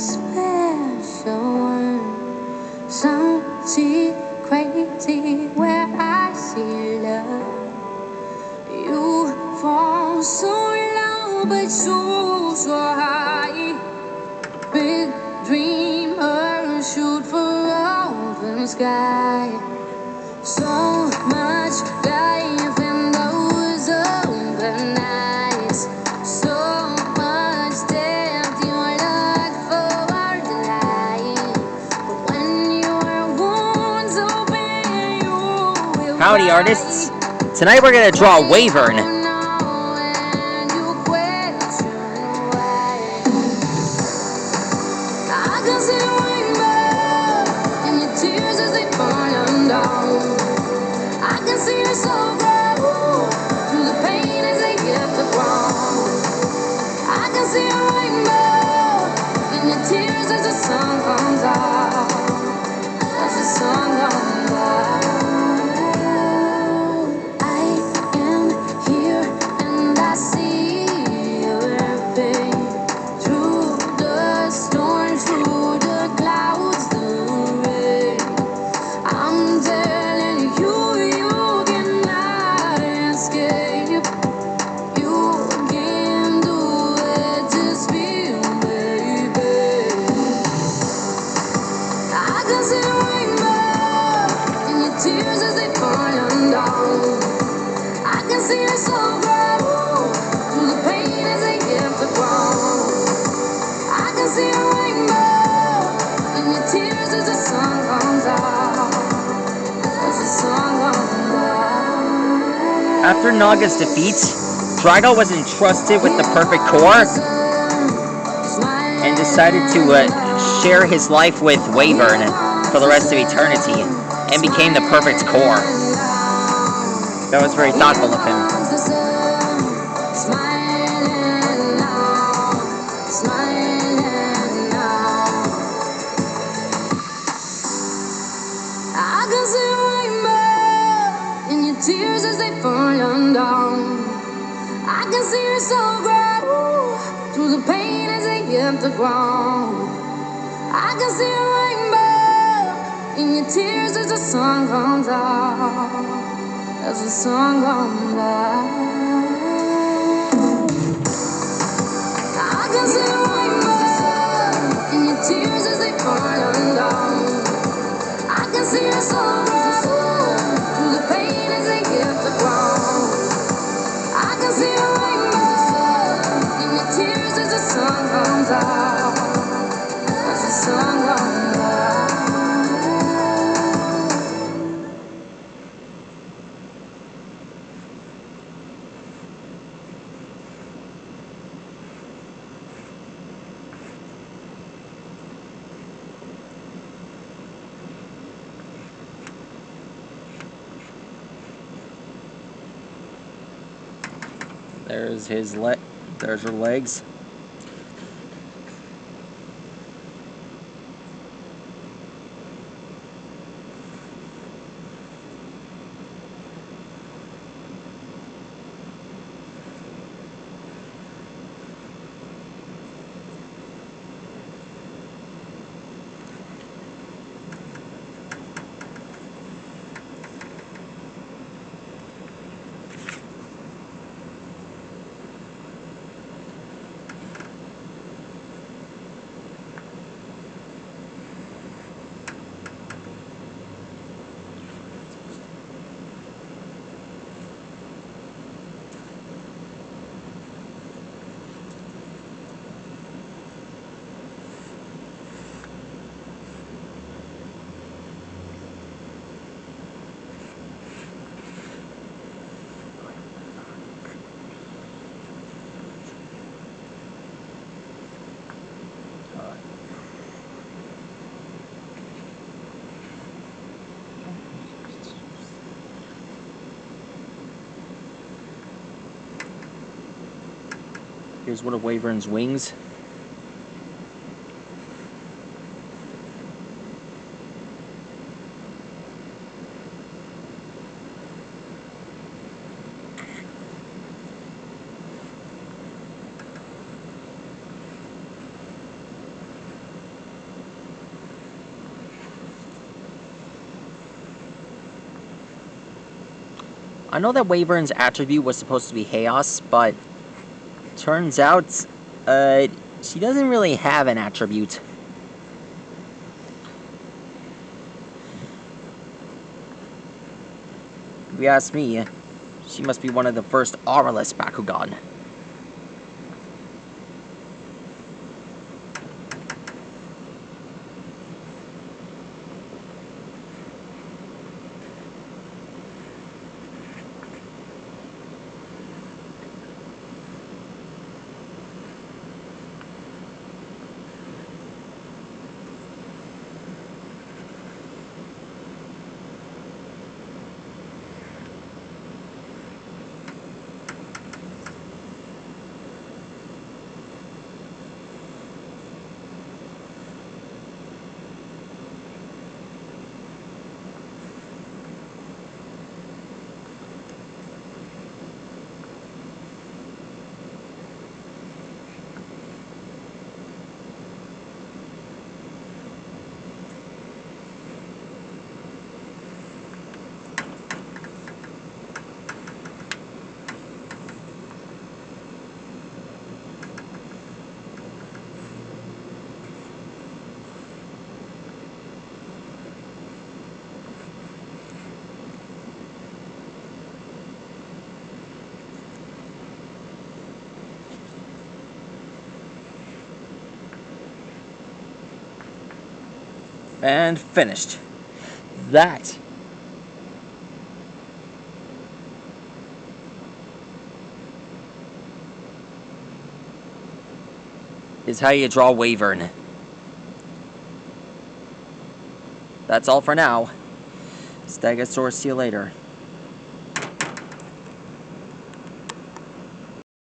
special one. Something crazy where I see love. You fall so low, but so high. Big dreamer, shoot for open sky. So much life in those open eyes. So much depth, you look for the light. But when your wounds open, you will Howdy, artists. Tonight we're going to draw a wavern. After Naga's defeat, Drago was entrusted with the perfect core and decided to share his life with Wavern for the rest of eternity and became the perfect core. That was very thoughtful of him. Tears as they fall down. I can see your soul grow through the pain as they hit the ground. I can see a rainbow in your tears as the sun comes out. As the sun comes out. I can see a rainbow in your tears as they fall down. I can see your soul grow. There's his there's her legs. Here's one of Wavern's wings. I know that Wavern's attribute was supposed to be chaos, but turns out, she doesn't really have an attribute. If you ask me, she must be one of the first auraless Bakugan. And finished. That is how you draw Wavern. That's all for now. Stegosaurus, see you later.